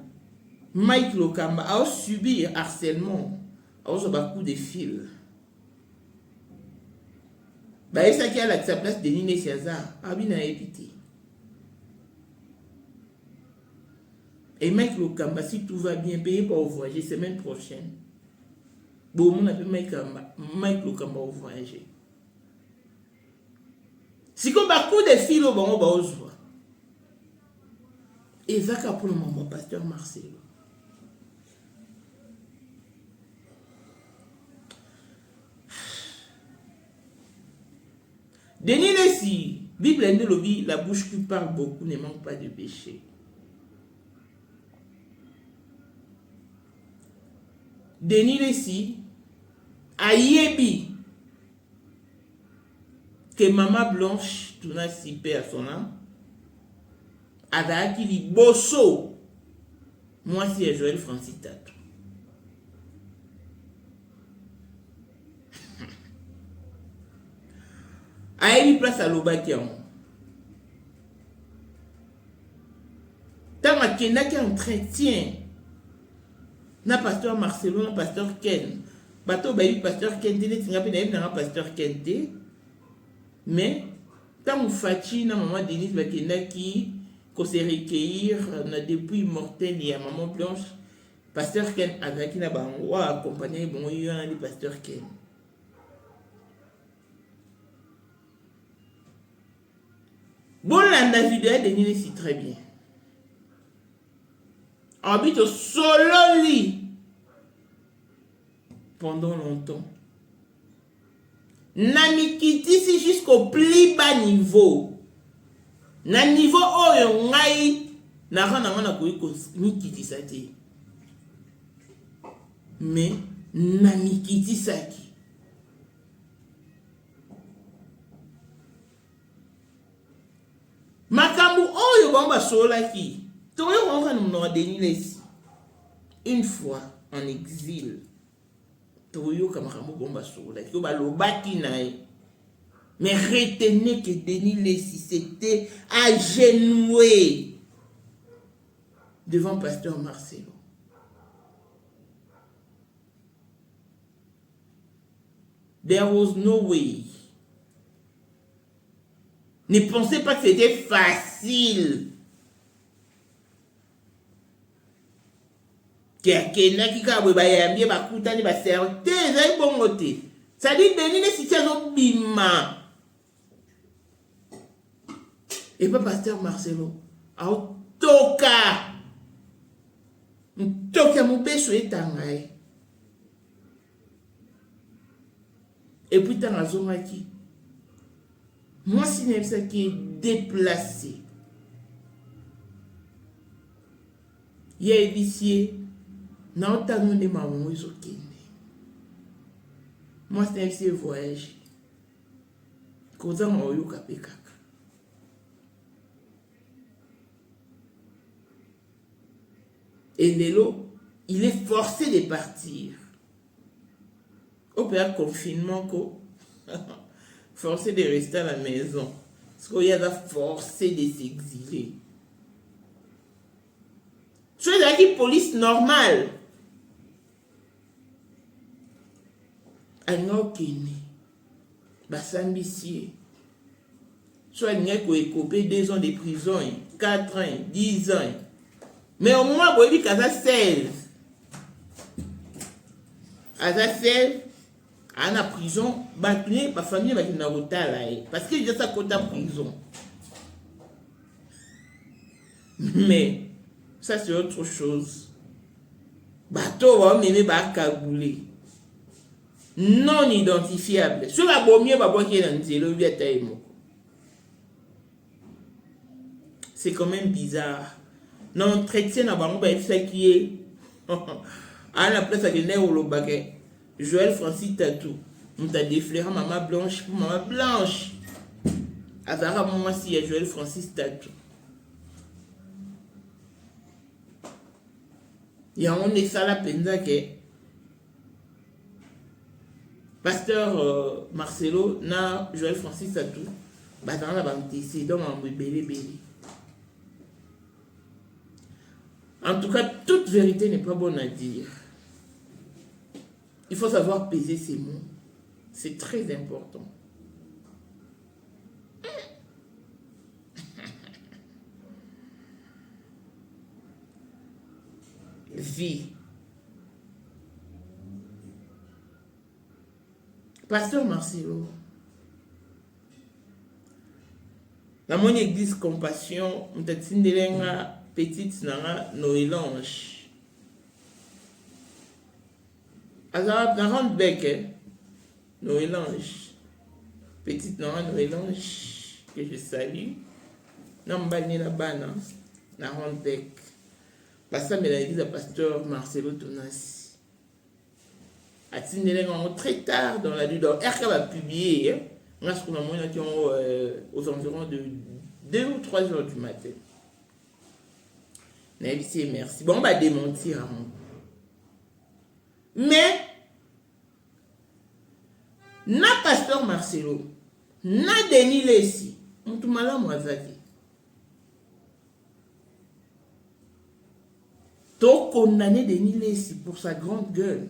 Mike Lokamba a subi harcèlement, a eu beaucoup de fils. Bah, ça qui a la sa place de Denis Lessi a bien évité. Et Mike Lokamba, si tout va bien, payé pour voyager semaine prochaine. Bon, on a pu Mike Lokamba au voyager. Si qu'on a beaucoup de fils au bon, on va se voir. Et ça pour le moment, pasteur Marcelo. Denis Lessi, Bible et lobby, la bouche qui parle beaucoup ne manque pas de péché. Denis Lessi a yebi que maman Blanche tourna si perd son âme. Adaki li bosso Moi, c'est Joël Francis Tatou. Aïe, place à l'Obakian. Tant qu'il y a un entretien, na pasteur Marcelo, na pasteur Ken. Bateau bayi pasteur Ken, il y a un pasteur Ken. Mais, tant que Fachi, na maman Denise Bakena qui se recueillir depuis mortel, il y a maman Blanche, pasteur Ken avec qui n'a pas accompagné, bon, il y a un pasteur Ken. Bon, la vidéo de Nini, c'est très bien. Habite solo lit pendant longtemps. Namikiti si jusqu'au plus bas niveau. Na niveau oyo ngai na rana ko mikiti sati. Mais namikiti saki. Makambu oyo bamba sola ki. Une fois en exil, mais retenez que Denis Lessi s'était agenoué devant pasteur Marcelo. There was no way. Ne pensez pas que c'était facile. Kena qui ka ba yambie ba kutani ba serte ezai bongo te. Ça dit Denis les situation bima. Et pas pasteur Marcelo. Au toka. Toka mu beso etangai. Et puis t'as raison qui. Moi si n'est ça qui est déplacé. Il y a ici non, t'as non des mamans, ils ont quitté. Moi, c'est un petit voyage. Quand on a eu capé caca. Et Nélo, il est forcé de partir. Au père confinement, forcé de rester à la maison. Parce qu'il y a forcé de s'exiler. Je suis dans une police normale. Anga okene basambisi soit il n'y a qu'à 2 ans de prison, 4 ans, 10 ans, mais au moins vous avez dit qu'à 16 à 16 à la prison battu ma famille va na rotala parce que j'ai ça côté prison, mais ça c'est autre chose. Bateau va mener ba kagoulé non identifiable. Sur la bombe, c'est quand même bizarre. Non, traité na bango ba ça qui est à la place de Néo le baguet. Joël Francis Tatou. On t'a déflairé maman Blanche pour maman Blanche. Azara moi si y a Joël Francis Tatou. Il y a on est ça la peine que pasteur Marcelo na Joël Francis Tatou bah dans la banque c'est donc en belé. En tout cas, toute vérité n'est pas bonne à dire. Il faut savoir peser ses mots. C'est très important. Vie. Pasteur Marcelo, la mon église compassion, m'tatindelenga petite nanga noélange. Alors, dans Randbeck, noélange, petite nanga noélange que je salue, n'emballé la bana, dans Randbeck. Parce que l'église de pasteur Marcelo Tonassi. Très tard dans la nuit, donc RK va publier aux environs de 2 ou 3 heures du matin. Merci. Bon, on va démentir. Hein. Mais, na pasteur Marcelo, na Denis Lessi, on tout malin moi zaki. T'as condamné Denis Lessi pour sa grande gueule.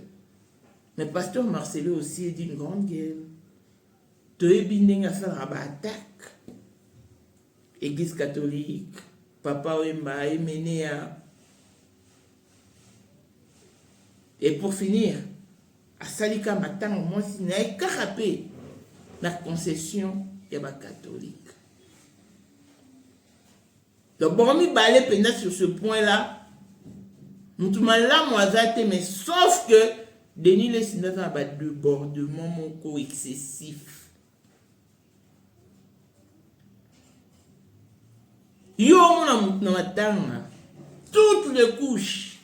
Mais pasteur Marcelo aussi est d'une grande gueule. T'as eu à faire une attaque. Église catholique, Papa Wemba est mené à. Et pour finir, à Salika Matin, moi, si n'a carapé la concession et la catholique. Donc, bon, on balai pendant sur ce point-là. Nous tout mal là, moi, mais sauf que Denis les signes dans un débordement mon excessif. Yo, mon amour, toutes les couches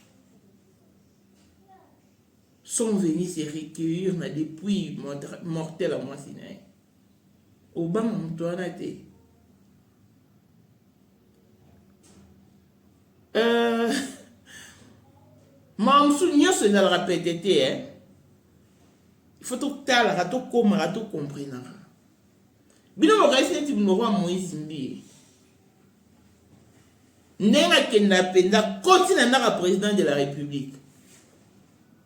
sont venues se recueillir depuis mortel à moi, Sinaï. Au bas, mon toit n'a été. Ma souvenir, c'est dans la répétition, hein. Il faut tout taler, tout comprendre, tout comprendre. Bien, on va essayer de me voir Moïse Mbi. Nenga kenda penda continue na président de la République.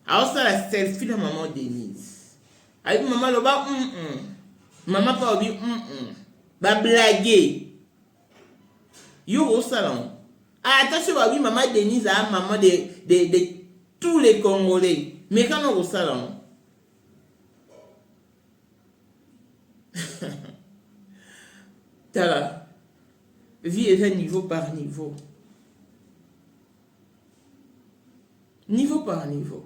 Alors ça la selfie de maman Denise. Avec maman loba maman pas obi ba blaguer. Yo au salon. Attention ba oui maman Denise a maman de tous les Congolais. Mais quand on au salon. Tala. Vie est niveau par niveau. Niveau par niveau.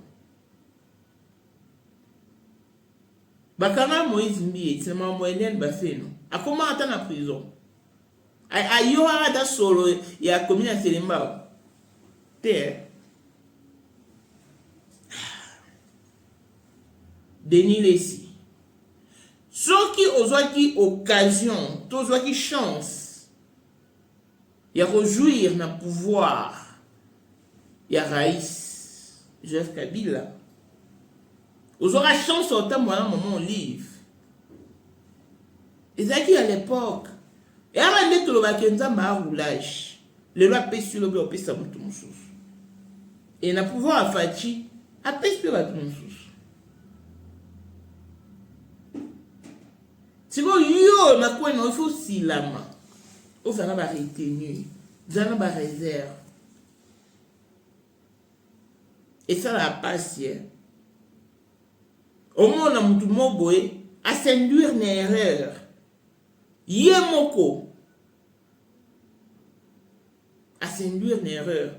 Bakana Moïse Mbi, c'est ma moyenne bafé non. A comment attendre en prison? A yo da solo ya commune à Selemba. Terre. Denis Lessi. Ceux qui ont occasion, tous qui chance. Il y a rejouir dans le pouvoir. Il y a Raïs, Joseph Kabila. Vous aurez chance au temps où on livre. Et ça qui à l'époque. Et avant de tout le vacanza ma roulage. Le loi pèse sur le bloc, pèse sur tout mon sous. Et na pouvoir à Fachi, à pèse sur tout mon sous. Si vous yo, ma quoi non, il faut si la main. Vous avez la retenue, vous avez la réserve. Et ça la passe. Au moins, on a tout le monde à s'induire une erreur. Yemoko. À s'induire une erreur.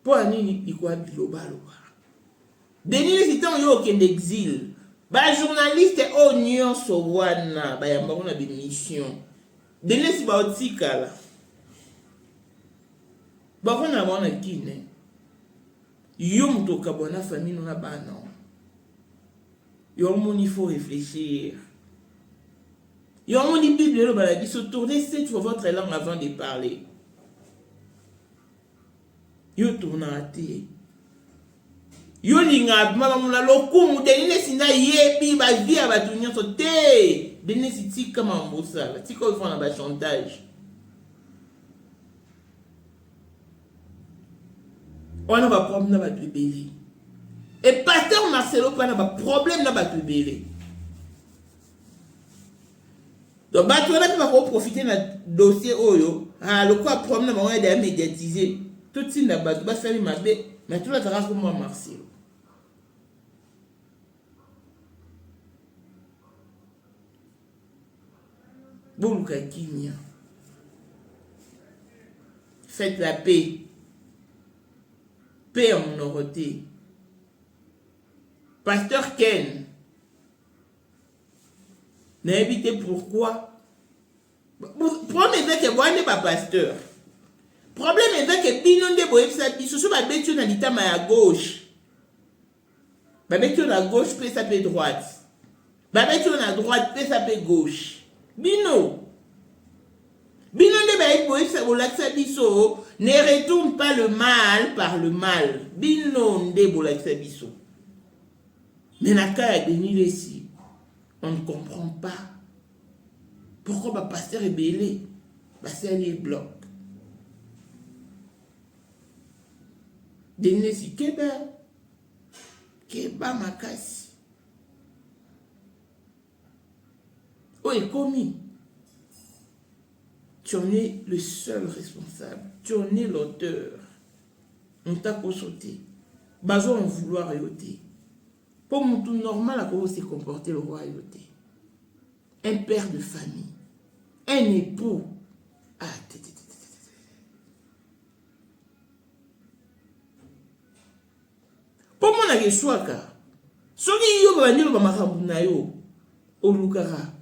Pour aller il quoi global. Denis les citants yo aucun exil. Ba journaliste au Nyon Sowana, ba yamba on a des missions. Denis si ba otika la. Ba on a bona kine. Yo mutoka bona famille na bana. Yo mon il faut réfléchir. Yo mon dit Bible le baladi se tourner 7 fois votre langue avant de parler. Yo tourna até. Yo linga mama lokumu Denis sina yebi ba via ba tunya so te. Denis ti kama mbosa. Ti ko fona ba chantage. On a pas problème na ba tubeli. Et pasteur Marcelo pas na ba problème na ba tubeli. Donc ba tu na pas profiter na dossier oyo. Ah le quoi problème na ba de médiatiser. Tout si na ba ba faire ma bé. Mais tout la trace comme moi Marcelo. Bon Kimia. Faites la paix. Paix en minorité. Pasteur Ken. N'invitez pourquoi. Problème est que moi n'est pas pasteur. Problème est que Binon de Boepsa, il se soit battu dans l'état à gauche. Battu à gauche, peut s'appeler droite. Battu à droite, peut s'appeler gauche. Bino. Binonde baïboïsa bolaksa biso. Ne retourne pas le mal par le mal. Binonde bolaksa biso. Mais na cas de Nilesi, on ne comprend pas. Pourquoi le pasteur est belé? C'est un bloc. De Nilesi, Keba makasi. Oh, et commis. Tu en es le seul responsable. Tu en es l'auteur. On t'a consulté. Bazo en vouloir réauter. Pour mon tout normal, à comment s'est comporté le roi réauté. Un père de famille. Un époux. Ah, pour mon ageswaka. Soki yo ba nilo ba makambu na yo. Olukara.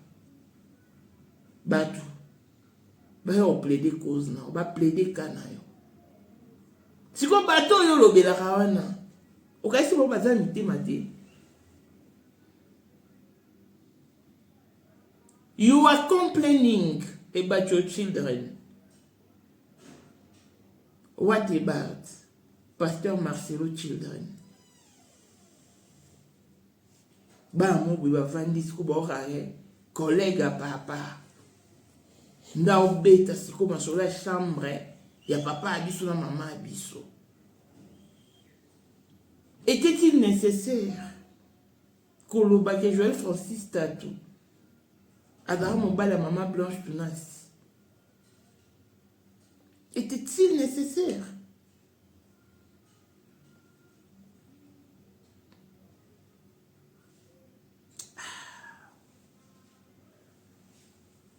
Batu. Ba yo plaider cause na, ba plaider kana yo. Siko bato yo lobela kawana. Okaisi bo bazana mitema te. You are complaining about your children. What about Pastor Marcelo children? Ba mo bi ba vandi siko ba okaye collègue à papa. Nda obeta siko ma sur la chambre ya papa abiso na maman abiso. Était-il nécessaire Koloba que Joël Francis Tatou Adara mon bal à maman Blanche Tounas? Était-il nécessaire?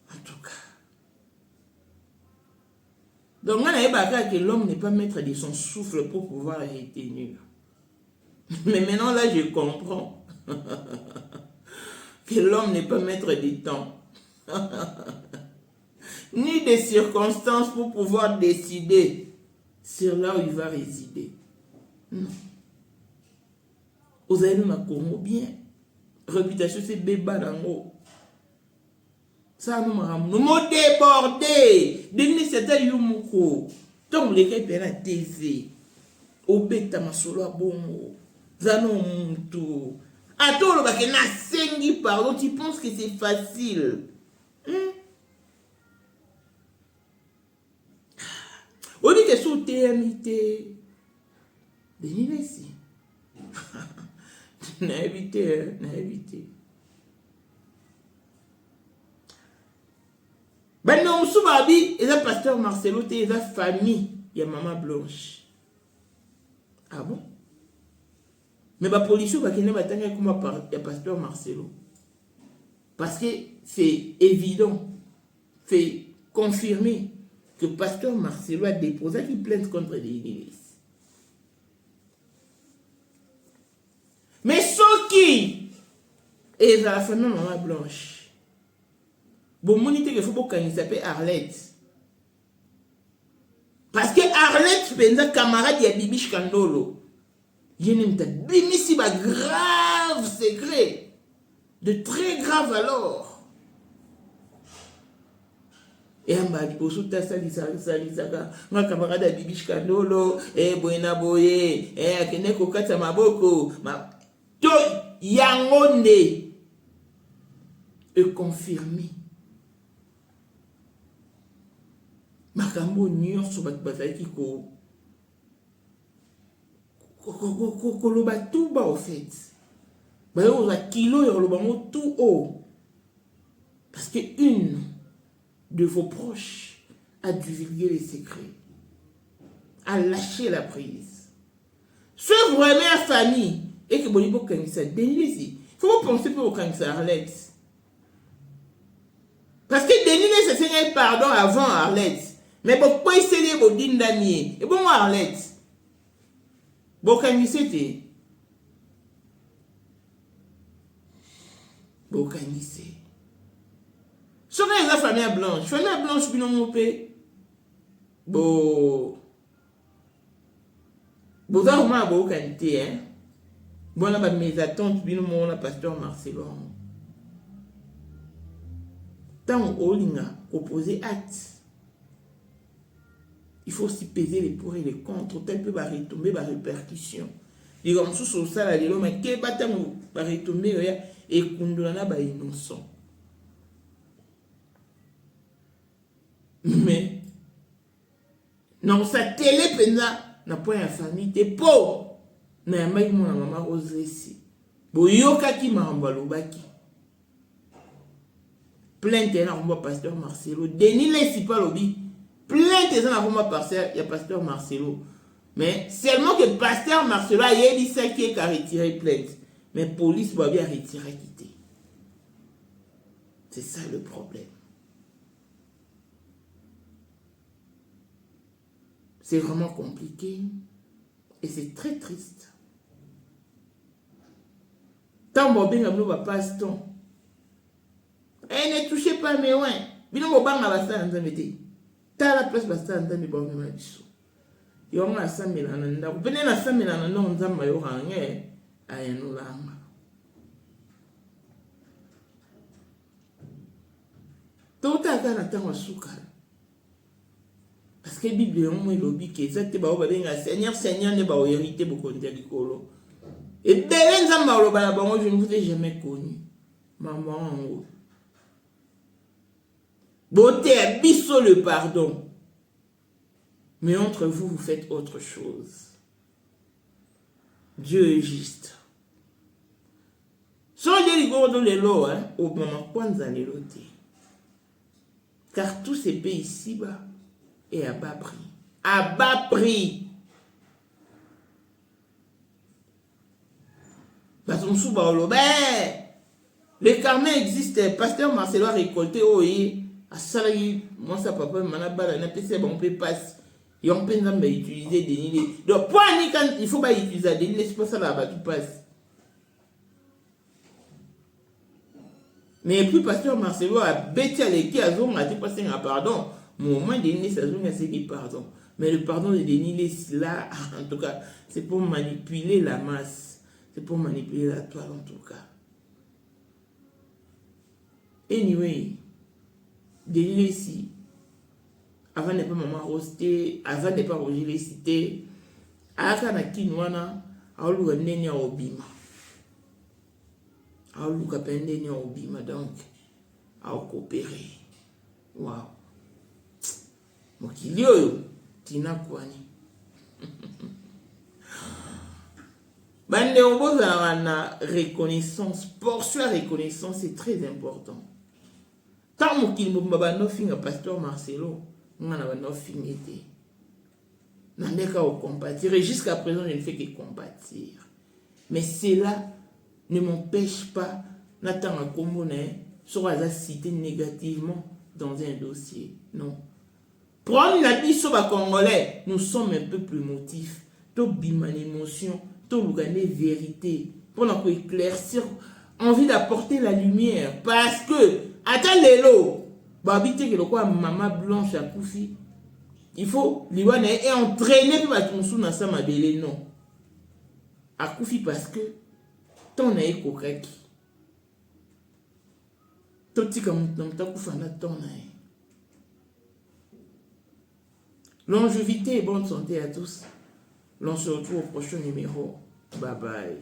En tout cas. Donc, on a que l'homme n'est pas maître de son souffle pour pouvoir retenir. Mais maintenant, là, je comprends que l'homme n'est pas maître du temps. Ni des circonstances pour pouvoir décider sur là où il va résider. Non. Vous allez nous Congo bien. Réputation, c'est béba d'ango. Ça nous m'a nous débordé. Dès c'était yumuko. Tant les gars bien la TV. Obeta masolo bongo. Zano muntu. Attends le bac na sengi pardon, tu penses que c'est facile. On dit que sous TMIT. Denis ici. N'a évité. Ben non, sous-babi, et là, pasteur Marcelo, et la famille, il y a maman Blanche. Ah bon? Mais la police, il y a pasteur Marcelo. Parce que c'est évident, c'est confirmé que pasteur Marcelo a déposé une plainte contre l'Église. Mais ceux qui est la famille maman Blanche. Bon, monite que faut pas qu'il s'appelle Arlette. Parce que Arlette, c'est un camarade de Bibi Scandolo. Il y a un grave secret. De très grave alors. Et on m'a dit, pour tout ça, mon camarade de Bibi Scandolo, Boena Boye, Keneko Katamaboko, Yangonde est confirmé. Makambo nyonso bato bazalaki koloba tout bas au fait. Bayo za kilo ya koloba mo tout haut. Parce que une de vos proches a divulgué les secrets, a lâché la prise. Ce vraiment la famille et que bonibo kanisa Denis ici. Faut penser pour kanisa Arlette. Parce que Denis se seigneur pardon avant Arlette. Mais pourquoi il s'est dit au din d'amier? Et bon, Arlette. Bon, quand il s'était. Bon, quand il s'est. Ce n'est pas la famille blanche. Famille blanche, puis non, mon père. Bon. Bon, ça, on a beau qualité, hein. Bon, là, mes attentes, puis non, mon pasteur Marcelo. Tant on a opposé acte. il faut aussi peser les pour et les contre, tel peut retomber par répercussion. Les gens sont ça là, les gens mais qu'est pas tant par retomber et condamner ba innocent. Mais non, sa télé penza n'a pas une famille t'es pauvre. Na mai mon maman Rose ici. Boyoka ki mahamba lobaki. Plainte na komba pasteur Marcelo. Denis les pas lobby. Plainte na komba pasteur, il y a pasteur Marcelo. Mais seulement que pasteur Marcelo a dit ça qui est retiré plainte. Mais police va bien retirer quitter. C'est ça le problème. C'est vraiment compliqué et c'est très triste. Tant que vous avez passe ton. Ne touchez pas mes oins. Bino mobanga basa nzamete. Ta la place basa nzambe ba mema biso. Yo nga samela nda. Bene na samela na no nzamba yo hange ayenulanga. Tota kana tango suka. Parce que la Bible est un lobby qui est exactement Seigneur, Seigneur, ne va pas hériter beaucoup de l'école. Et Belen Zambalo, je ne vous ai jamais connu. Maman en haut. Beauté, bisso le pardon. Mais entre vous, vous faites autre chose. Dieu est juste. Sans Dieu, il y les lots, au moment où vous allez loter. Car tout se paie ici-bas. Et à bas prix. À bas prix. Parce qu'on sous le carnet existe. Pasteur Marcelo a récolté. À ça, moi, ça papa, on peut passer. Et on peut utiliser des nids. Donc, il faut pas utiliser des nids. C'est pas ça là-bas qui passe. Mais puis, pasteur Marcelo a bêté à l'équipe. A dit passer un pardon. Moment Denis, ça se dit pardon. Mais le pardon de Denis, là, en tout cas, c'est pour manipuler la masse. C'est pour manipuler la toile, en tout cas. Anyway, Denis, ici, avant de pas maman roster, avant de pas roger les cités, aka na kinwana, aoluka nene ya obima. Aoluka pendene ya obima, donc, à coopérer. Wow. Mokili oyo tina kwani bande oboza na reconnaissance portion à reconnaissance c'est très important tant mokili mbaba no finga pasteur Marcelo ngana ba no fingete nandeka au compatir et jusqu'à présent je ne fais que compatir mais cela ne m'empêche pas n'attendre comme on est sur la cité négativement dans un dossier non. Prendre la vie sur les Congolais, nous sommes un peu plus motifs. Tout bima l'émotion, tout le vérité. Pour nous éclaircir, envie d'apporter la lumière. Parce que, attends les lots, babité que le quoi maman blanche à Koufi, il faut l'Iwan est entraîné pour battre mon sou dans sa mabélé non. À Koufi parce que ton est kokaki. Tout petit comme ton koufana ton est. Longévité et bonne santé à tous. L'on se retrouve au prochain numéro. Bye bye.